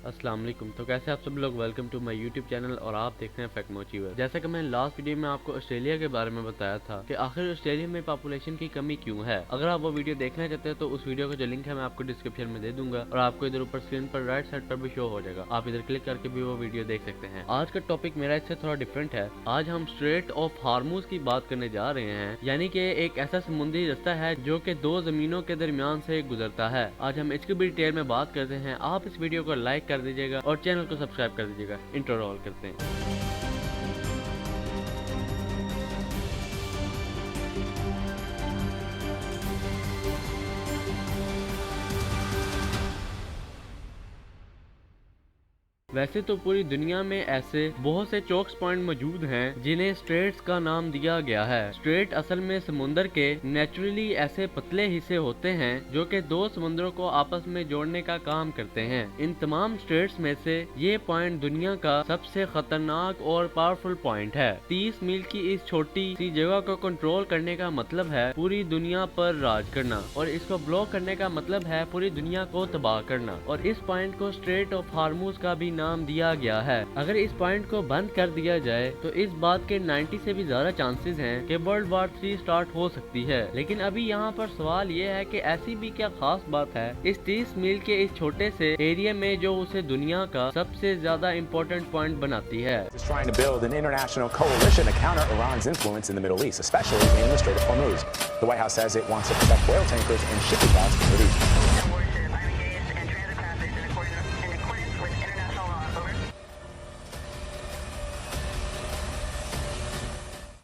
अस्सलाम वालेकुम। तो कैसे आप सब लोग, welcome to my YouTube channel और आप देखते हैं फैक्टमोचीवर। जैसा कि मैंने लास्ट वीडियो में आपको ऑस्ट्रेलिया के बारे में बताया था कि आखिर ऑस्ट्रेलिया में पॉपुलेशन की कमी क्यों है। अगर आप वो वीडियो देखना चाहते हैं तो उस वीडियो का जो लिंक है मैं आपको डिस्क्रिप्शन में दे दूंगा और आपको इधर ऊपर स्क्रीन पर राइट साइड पर भी शो हो जाएगा, आप इधर क्लिक करके भी वो वीडियो देख सकते हैं। आज का टॉपिक मेरा इससे थोड़ा डिफरेंट है। आज हम स्ट्रेट ऑफ हार्मूज की बात करने जा रहे हैं, यानी कि एक ऐसा समुद्री रास्ता है जो कि दो जमीनों के दरमियान से गुजरता है। आज हम इसकी भी डिटेल में बात करते हैं। आप इस वीडियो को लाइक कर दीजिएगा और चैनल को सब्सक्राइब कर दीजिएगा। इंट्रो रोल करते हैं। वैसे तो पूरी दुनिया में ऐसे बहुत से चोक्स पॉइंट मौजूद हैं जिन्हें स्ट्रेट्स का नाम दिया गया है। स्ट्रेट असल में समुंदर के नेचुरली ऐसे पतले हिस्से होते हैं जो कि दो समुद्रों को आपस में जोड़ने का काम करते हैं। इन तमाम स्ट्रेट्स में से ये पॉइंट दुनिया का सबसे खतरनाक और पावरफुल पॉइंट है। 30 मील की इस छोटी सी जगह को कंट्रोल करने का मतलब है पूरी दुनिया पर राज करना, और इसको ब्लॉक करने का मतलब है पूरी दुनिया को तबाह करना। और इस पॉइंट को स्ट्रेट ऑफ हार्मूज का भी नाम दिया गया है। अगर इस पॉइंट को बंद कर दिया जाए तो इस बात के 90 से भी ज्यादा चांसेस हैं कि वर्ल्ड वॉर 3 स्टार्ट हो सकती है। लेकिन अभी यहाँ पर सवाल ये है कि ऐसी भी क्या खास बात है इस 30 मील के इस छोटे से एरिया में जो उसे दुनिया का सबसे ज्यादा इम्पोर्टेंट पॉइंट बनाती है। Trying to build an international coalition to counter Iran's influence in the Middle East, especially in the Strait of Hormuz. The White House says it wants to protect oil tankers and shipping routes in the region.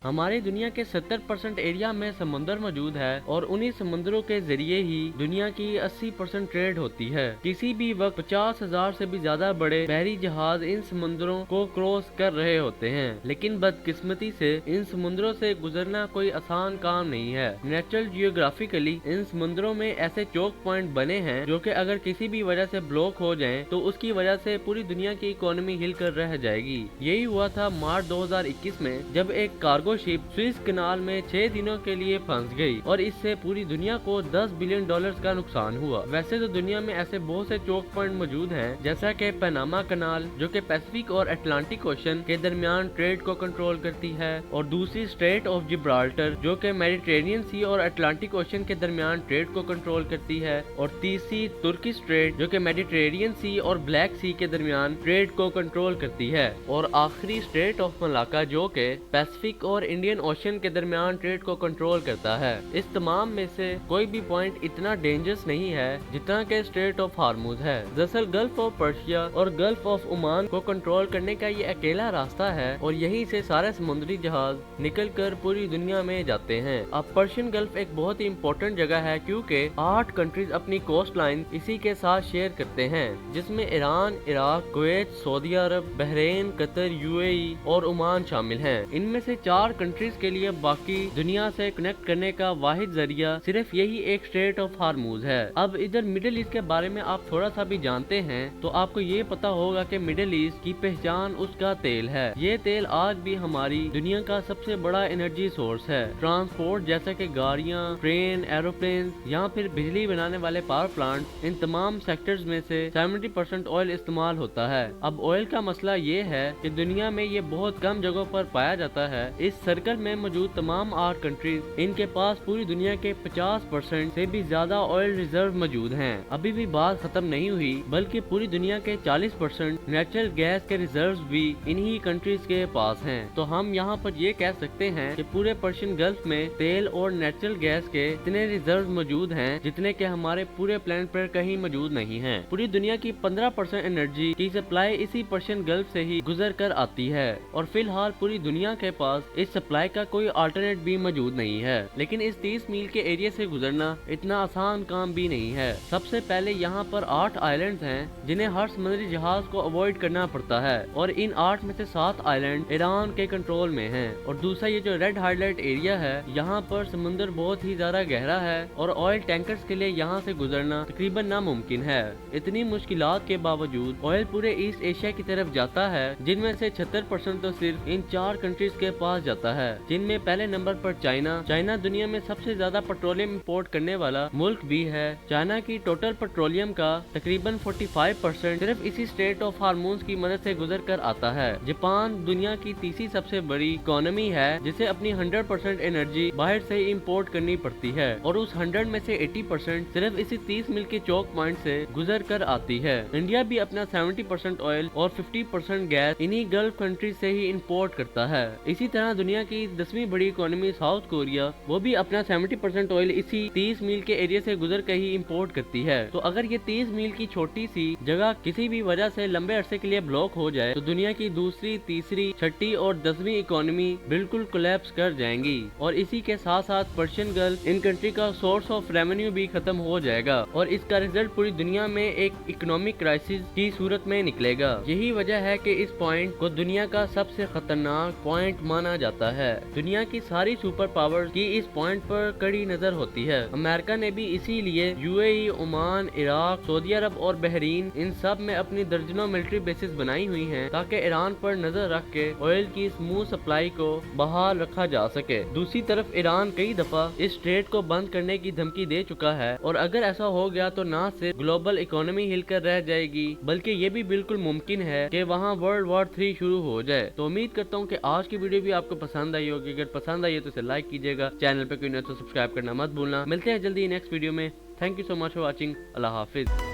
हमारी दुनिया के 70% area में समुंदर मौजूद है और उन्हीं समुद्रों के जरिए ही दुनिया की 80% ट्रेड होती है। किसी भी वक्त 50,000 से भी ज्यादा बड़े बहरी जहाज इन समुद्रों को क्रॉस कर रहे होते हैं। लेकिन बदकिस्मती से इन समुद्रों से गुजरना कोई आसान काम नहीं है। नेचुरल जियोग्राफिकली इन समुद्रों में ऐसे चोक पॉइंट बने हैं जो कि अगर किसी भी वजह से ब्लॉक हो जाएं तो उसकी वजह से पूरी दुनिया की इकोनॉमी हिलकर रह जाएगी। यही हुआ था मार्च 2021 में, जब एक कार्गो शिप स्विस कनाल में 6 दिनों के लिए फंस गई और इससे पूरी दुनिया को $10 बिलियन का नुकसान हुआ। वैसे तो दुनिया में ऐसे बहुत से चोक पॉइंट मौजूद हैं, जैसा कि पनामा कनाल जो कि पैसिफिक और अटलांटिक ओशन के दरमियान ट्रेड को कंट्रोल करती है, और दूसरी स्ट्रेट ऑफ जिब्राल्टर जो कि मेडिटेरेनियन सी और अटलांटिक ओशन के दरमियान ट्रेड को कंट्रोल करती है, और तीसरी तुर्की स्ट्रेट जो कि मेडिटेरेनियन सी और ब्लैक सी के दरमियान ट्रेड को कंट्रोल करती है, और आखिरी स्ट्रेट ऑफ मलाका जो कि पैसिफिक और इंडियन ओशन के दरमियान ट्रेड को कंट्रोल करता है। इस तमाम में से कोई भी पॉइंट इतना डेंजरस नहीं है जितना के स्ट्रेट ऑफ हार्मूज है। दरअसल गल्फ ऑफ पर्शिया और गल्फ ऑफ ओमान को कंट्रोल करने का ये अकेला रास्ता है और यहीं से सारे समुद्री जहाज निकलकर पूरी दुनिया में जाते हैं। अब पर्शियन गल्फ एक बहुत ही इम्पोर्टेंट जगह है क्योंकि 8 कंट्रीज अपनी कोस्ट लाइन इसी के साथ शेयर करते हैं, जिसमें ईरान, इराक, कुवैत, सऊदी अरब, बहरीन, कतर, यूएई और ओमान शामिल हैं। इनमें से 4 कंट्रीज के लिए बाकी दुनिया से कनेक्ट करने का वाहिद जरिया सिर्फ यही एक स्ट्रेट ऑफ हार्मूज है। अब इधर मिडिल ईस्ट के बारे में आप थोड़ा सा भी जानते हैं तो आपको ये पता होगा कि मिडिल ईस्ट की पहचान उसका तेल है। ये तेल आज भी हमारी दुनिया का सबसे बड़ा एनर्जी सोर्स है। ट्रांसपोर्ट जैसे कि गाड़ियाँ, ट्रेन, एरोप्लेन या फिर बिजली बनाने वाले पावर प्लांट, इन तमाम सेक्टर्स में से 70% ऑयल इस्तेमाल होता है। अब ऑयल का मसला ये है कि दुनिया में ये बहुत कम जगहों पर पाया जाता है। इस सर्कल में मौजूद तमाम 8 कंट्रीज, इनके पास पूरी दुनिया के 50% से भी ज्यादा ऑयल रिजर्व मौजूद हैं। अभी भी बात खत्म नहीं हुई, बल्कि पूरी दुनिया के 40% नेचुरल गैस के रिजर्व्स भी इन्हीं कंट्रीज के पास हैं। तो हम यहाँ पर ये कह सकते हैं कि पूरे पर्शियन गल्फ में तेल और नेचुरल गैस के इतने रिजर्व मौजूद हैं जितने के हमारे पूरे प्लेनेट पर कहीं मौजूद नहीं है। पूरी दुनिया की 15% एनर्जी की सप्लाई इसी पर्शियन गल्फ से ही गुजर कर आती है, और फिलहाल पूरी दुनिया के पास इस सप्लाई का कोई अल्टरनेट भी मौजूद नहीं है। लेकिन इस 30 मील के एरिया से गुजरना इतना आसान काम भी नहीं है। सबसे पहले यहाँ पर 8 आइलैंड्स हैं जिन्हें हर समुद्री जहाज को अवॉइड करना पड़ता है, और इन 8 में से 7 आइलैंड ईरान के कंट्रोल में हैं। और दूसरा ये जो रेड हाईलाइट एरिया है, यहाँ पर समुद्र बहुत ही ज्यादा गहरा है और ऑयल टैंकर्स के लिए यहाँ से गुजरना तकरीबन नामुमकिन है। इतनी मुश्किलात के बावजूद ऑयल पूरे ईस्ट एशिया की तरफ जाता है, जिनमें से 76% तो सिर्फ इन 4 कंट्रीज के पास जाता जाता है, जिनमें पहले नंबर पर चाइना दुनिया में सबसे ज्यादा पेट्रोलियम इंपोर्ट करने वाला मुल्क भी है। चाइना की टोटल पेट्रोलियम का तकरीबन 45% सिर्फ इसी स्ट्रेट ऑफ हार्मोन्स की मदद से गुजर कर आता है। जापान दुनिया की तीसरी सबसे बड़ी इकोनॉमी है, जिसे अपनी 100% एनर्जी बाहर से इंपोर्ट करनी पड़ती है और उस 100 में से 80% सिर्फ इसी 30 मील के चौक पॉइंट से गुजर कर आती है। इंडिया भी अपना 70% ऑयल और 50% गैस इन्हीं गल्फ कंट्री से ही इंपोर्ट करता है। इसी तरह दुनिया की 10वीं बड़ी इकोनॉमी साउथ कोरिया, वो भी अपना 70% ऑयल इसी 30 मील के एरिया से गुजर कर ही इंपोर्ट करती है। तो अगर ये 30 मील की छोटी सी जगह किसी भी वजह से लंबे अरसे के लिए ब्लॉक हो जाए तो दुनिया की दूसरी, तीसरी, छठी और 10वीं इकोनॉमी बिल्कुल कोलैप्स कर जाएंगी और इसी के साथ साथ पर्शियन गल्फ इन कंट्री का सोर्स ऑफ रेवेन्यू भी खत्म हो जाएगा और इसका रिजल्ट पूरी दुनिया में एक इकोनॉमिक क्राइसिस की सूरत में निकलेगा। यही वजह है कि इस पॉइंट को दुनिया का सबसे खतरनाक पॉइंट माना जाता है। दुनिया की सारी सुपर पावर्स की इस पॉइंट पर कड़ी नजर होती है। अमेरिका ने भी इसीलिए यूएई, ओमान, इराक, सऊदी अरब और बहरीन इन सब में अपनी दर्जनों मिलिट्री बेसिस बनाई हुई हैं ताकि ईरान पर नजर रख के ऑयल की स्मूथ सप्लाई को बहाल रखा जा सके। दूसरी तरफ ईरान कई दफा इस स्ट्रेट को बंद करने की धमकी दे चुका है और अगर ऐसा हो गया तो ना सिर्फ ग्लोबल इकोनॉमी हिलकर रह जाएगी बल्कि ये भी बिल्कुल मुमकिन है कि वहाँ वर्ल्ड वॉर 3 शुरू हो जाए। तो उम्मीद करता हूँ कि आज की वीडियो भी आपको पसंद आई होगी। अगर पसंद आई है तो इसे लाइक कीजिएगा, चैनल पे कोई नया तो सब्सक्राइब करना मत भूलना। मिलते हैं जल्दी नेक्स्ट वीडियो में। Thank you so much for watching. Allah Hafiz.